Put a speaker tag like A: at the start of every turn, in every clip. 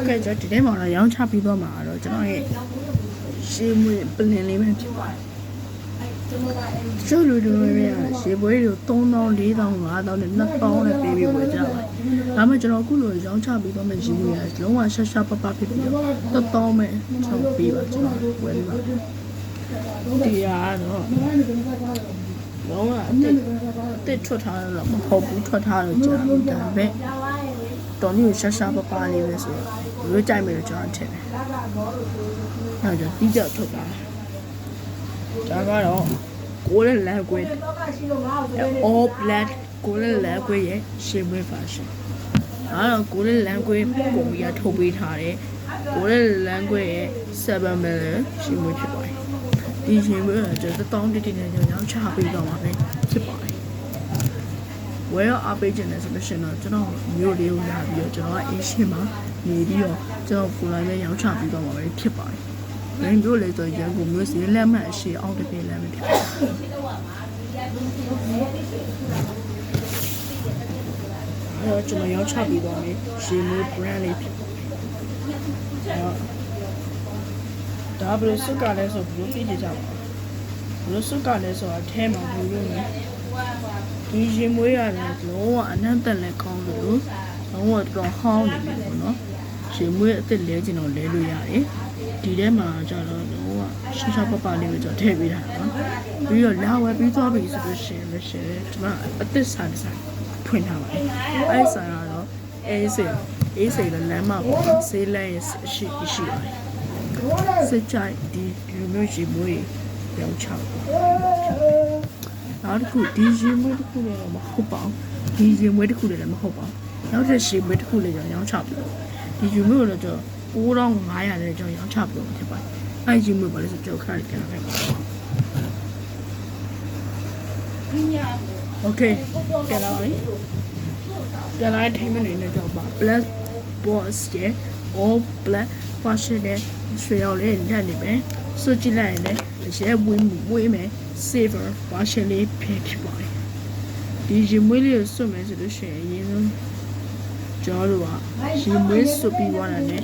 A: ကဲကျွန်တော်ဒီထဲမှာတော့ရောင်းချပြီးတော့မှာတော့ကျွန်တော်ရဲ့ရှေးမွေးပလင်လေးပဲဖြစ်ပါတယ်ကျိုးလူတွေရဲ့ရှေးပွဲတွေ3000 4000 5000နဲ့2000နဲ့ပေးပြီးဝယ်ကြပါတယ်ဒါမှကျွန်တော်အခုလိုရောင်းချပြီးတော့မှရှေးမွေးရလုံးဝရှာရှာပပဖြစ်ပြီးတော့1000ပဲကျွန်တော်ပေးပါကျွန်တော်ဝယ်ပြီးပါဒီရတော့လုံးဝအစ်ထွက်ထားတော့မဟုတ်ဘူးထွက်ထားတော့ကြာပြီဒါပေမဲ့တော်လေးကိုရှာရှာပပလေးပဲဆိုတော့ရိုးကြိုက်မယ်လို့ကျွန်တော်ထင်တယ်။နောက်ကျပြီးကြထုတ်တာ။ဒါကတော့ Golden Language All Black Golden Language ရဲ့ရှေ့မွေး version ။ဒါတော့ Golden Language ပုံပြီးထုတ်ပေးထားတယ်။ Golden Language ရဲ့7 million ရှေ့မွေးဖြစ်ပါတယ်။ဒီရှေ့မွေးကကျွန်တော်1000တိနဲ့ကျွန်တော်ရောင်းချပေးတော့မှာပဲဖြစ်ပါတယ်။ဝယ်အပေးခြင်းနဲ့ဆိုလို့ရှိရင်တော့ကျွန်တော်မျိုးလေးကိုလာပြီးတော့ကျွန်တော်ကအင်းရှင်းမှာနေပြီးတော့ကျွန်တော်ကိုယ်လိုက်နဲ့ရောင်းချပြီးတော့မှာပဲဖြစ်ပါတယ်။ဒါမျိုးလေးဆိုရန်ကုန်မျိုးစီလက်မှတ်အရှိအောက်တစ်ပြေးလက်မှတ်ဖြစ်ပါတယ်။အဲတော့ကျွန်တော်ရောင်းချပြီးတော့မယ်ရှေးမျိုး brand လေးဖြစ်ပါတယ်။ဒါဘယ်လိုစုကလဲဆိုဘယ်လိုသိကြပါ့မလဲ။ဘယ်လိုစုကလဲဆိုတာအဲမှာဘယ်လိုလဲဒီရင်မွေးရတယ်လုံးဝအနံ့တက်လက်ကောင်းလို့လုံးဝတော်ဟောင်းနေပြီပေါ့နော်ရင်မွေးအစ်စ်လဲကျင်တော့လဲလို့ရတယ်ဒီထဲမှာကျတော့လုံးဝရှင်းရှင်းပပလေးပဲကျတော့ထည့်ပေးတာနော်ပြီးတော့လာဝယ်ပြီးသွားပြီဆိုလို့ရှိရင်ဒီမှာအစ်စ်ဆိုင်ဖွင့်ထားပါတယ်အဲ့ဆိုင်ကတော့အေးစိန်လမ်းမှာပေါ့ဆေးလမ်းရဲ့ရှိပါတယ်စစ်ကြိုက်ဒီမျိုးရင်မွေးရောင်းချနောက်တစ်ခုဒီရင်မွေးတစ်ခုလည်းမဟုတ်ပါဘူးဒီရင်မွေးတစ်ခုလည်းမဟုတ်ပါဘူးနောက်တစ်ရှင်မွေးတစ်ခုလည်းကျွန်တော်ရောင်းချပြီဒီရင်မွေးကိုလည်းကျွန်တော်9500နဲ့ကျွန်တော်ရောင်းချပြီဖြစ်ပါတယ်အဲ့ရင်မွေးပါလဲဆိုကျွန်တော်ခဏလေးပြန်လိုက်ပါโอเคပြန်လာပြီပြန်လာတဲ့ထိမ့်မနေနဲ့ကျွန်တော်ပါ black boss ရဲ့ all black fashion နဲ့ဆွေရောက်လေးလက်နေပဲစွကြည့်လိုက်ရင်လည်းရဲဝေးမယ် saver version လေးဖြစ်ပါတယ်ဒီရင်မွေးလေးကိုစွတ်မယ်ဆိုလို့ရှိရင်အရင်ဆုံးကျွန်တော်တို့ကရင်မွေးစွတ်ပြီးသွားတာနဲ့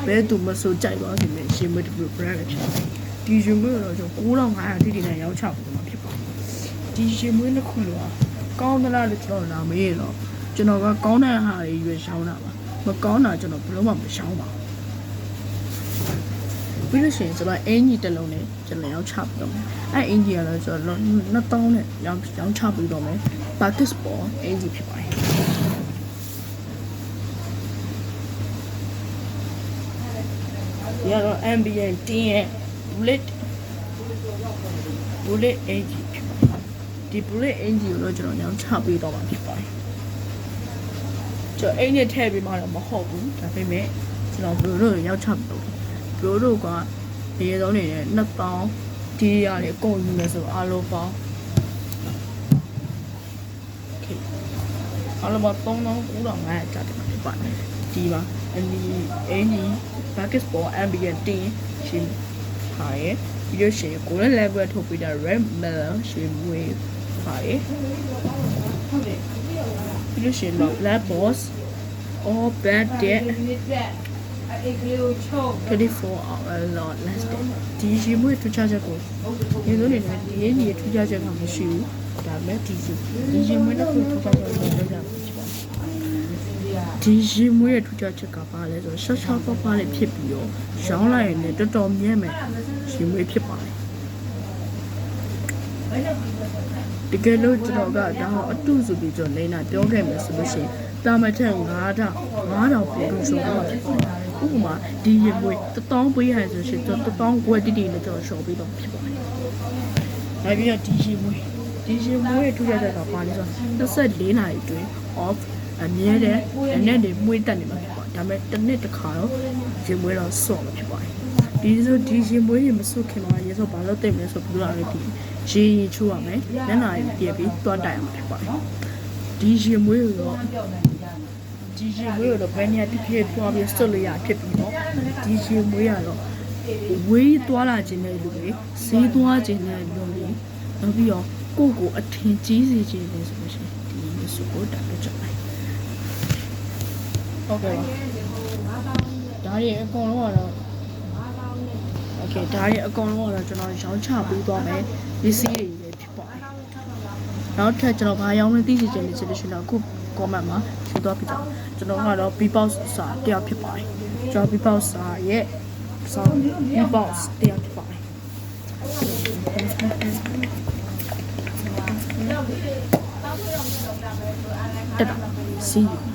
A: ဘယ်သူမဆိုကြိုက်ပါစေနဲ့ရင်မွေးတစ်ခု brand လေးဖြစ်ပါတယ်ဒီရင်မွေးတော့ကျွန်တော်9500တိတိနဲ့ရောင်းချဖို့မှာဖြစ်ပါတယ်ဒီရင်မွေးတစ်ခုတော့ကောင်းသလားလို့ကျွန်တော်လာမေးတော့ကျွန်တော်ကကောင်းတဲ့ဟာတွေရွေးရှောင်းတာပါမကောင်းတာကျွန်တော်ဘယ်လို့မှမရှောင်းပါဘူးပြီးလို့ရှိရင်ကျွန်တော်အင်ကြီးတစ်လုံးနဲ့ကျွန်တော်ရောင်းချပြီးတော့မယ်အဲ့အင်ကြီးကတော့ကျွန်တော်2000နဲ့ရောင်းချပြီးတော့မယ်ပါကစ်ပေါ်အင်ကြီးဖြစ်ပါတယ်ဒီကတော့ ambient တင်းရဲ့ bullet အင်ကြီးဖြစ်ပါတယ်ဒီ bullet အင်ကြီးကိုတော့ကျွန်တော်ရောင်းချပြီးတော့မှာဖြစ်ပါတယ်ကျွန်တော်အိမ်နဲ့ထည့်ပြီးမှတော့မဟုတ်ဘူးဒါပေမဲ့ကျွန်တော်ဘလိုလို့ရောက်ချပြီးတော့ဘလိုတို့ကအရေးဆုံးနေနဲ့2000ဒီရတယ်အကုန်ယူမယ်ဆိုအားလုံးပေါင်းအားလုံးပေါင်း3900ကျတယ်မှာဖြစ်ပါတယ်ဒီမှာအင်းဒီbasketball ambient team ရှင်းပါရဲ့ပြီးလို့ရှိရင် golden level ထုတ်ပေးတာ red melon ရှင်းဝေးပါရဲ့ဟုတ်တယ်ပြီးလို့ရှိရင် black boss all bad dead 24 hour long lasting ဒီရေမွေးထူးခြားချက်ကိုဒီလိုနေနဲ့ဒီရေကြီးထူးခြားချက်ကမရှိဘူးဒါပေမဲ့ဒီရေမွေးတစ်ခုထူးခြားချက်ကိုပြောပြမှာဖြစ်ပါတယ်ဒီရေမွေးရဲ့ထူးခြားချက်ကဘာလဲဆိုတော့ရှော့ရှော့ပပလေးဖြစ်ပြီးတော့ရောင်းလိုက်ရင်လည်းတော်တော်မြဲမယ်ရေမွေးဖြစ်ပါတယ်တကယ်လို့ကျွန်တော်ကဒါအတုဆိုပြီးကျွန်တော်လိမ့်တာပြောခဲ့မယ်ဆိုလို့ရှိရင်တာမထက်9000ပို့လို့ဆိုတော့ဥပမာဒီရေမွေး1000ပေးရဆိုရှင်ကျွန်တော်1000ခွဲတိတိနဲ့ကျွန်တော်ရှော့ပြီးတော့ဖြစ်ပါတယ်။နောက်ပြီးတော့ဒီရေမွေးရဲ့ထူးခြားချက်ကဘာလဲဆိုတော့24နာရီအတွင်း off အမြဲတမ်းအနေနဲ့မွေးတက်နေမှာဖြစ်ပါတယ်။ဒါပေမဲ့တစ်နှစ်တစ်ခါတော့ရေမွေးတော့ဆော့မှာဖြစ်ပါတယ်။ဒီရေမွေးရေမစွတ်ခင်မှာရေဆိုဘာလို့တိတ်မလဲဆိုပြီးတော့လည်းဒီရေရင်ချိုးရမယ်။မျက်နှာပြည့်ပြီးတွန်းတိုင်အောင်ဖြစ်ပါတယ်။ဒီရေမွေးတော့ဘယ်နေရာတစ်ပြေးသွားပြီးစွတ်လို့ရဖြစ်ပြီးတော့ဒီရေမွေးရတော့ဝေးသွားလာခြင်းတဲ့လူတွေဈေးသွားခြင်းတဲ့လူတွေနောက်ပြီးတော့ကိုအထင်ကြီးစေခြင်းလဲဆိုလို့ရှိရင်ဒီမျိုးစုကိုတာလို့ကြောက်လိုက်ဟုတ်ကဲ့ပါ ဒါတွေအကုန်လုံးကတော့ Okay ဒါတွေအကုန်လုံးကတော့ကျွန်တော်ရောင်းချပေးသွားမယ်ပစ္စည်းတွေပဲဖြစ်ပါတယ်နောက်ထပ်ကျွန်တော်ဘာရောင်းလဲသိချင်တယ်ဆိုလို့ရှိရင်တော့အခု comment မှာယူသွားပြတော့ကျွန်တော်ကတော့ B-box စာတရားဖြစ်ပါတယ်ကျွန်တော် B-box စာရဲ့ B-box တရားဖြစ်ပါတယ်တက်တော့ see you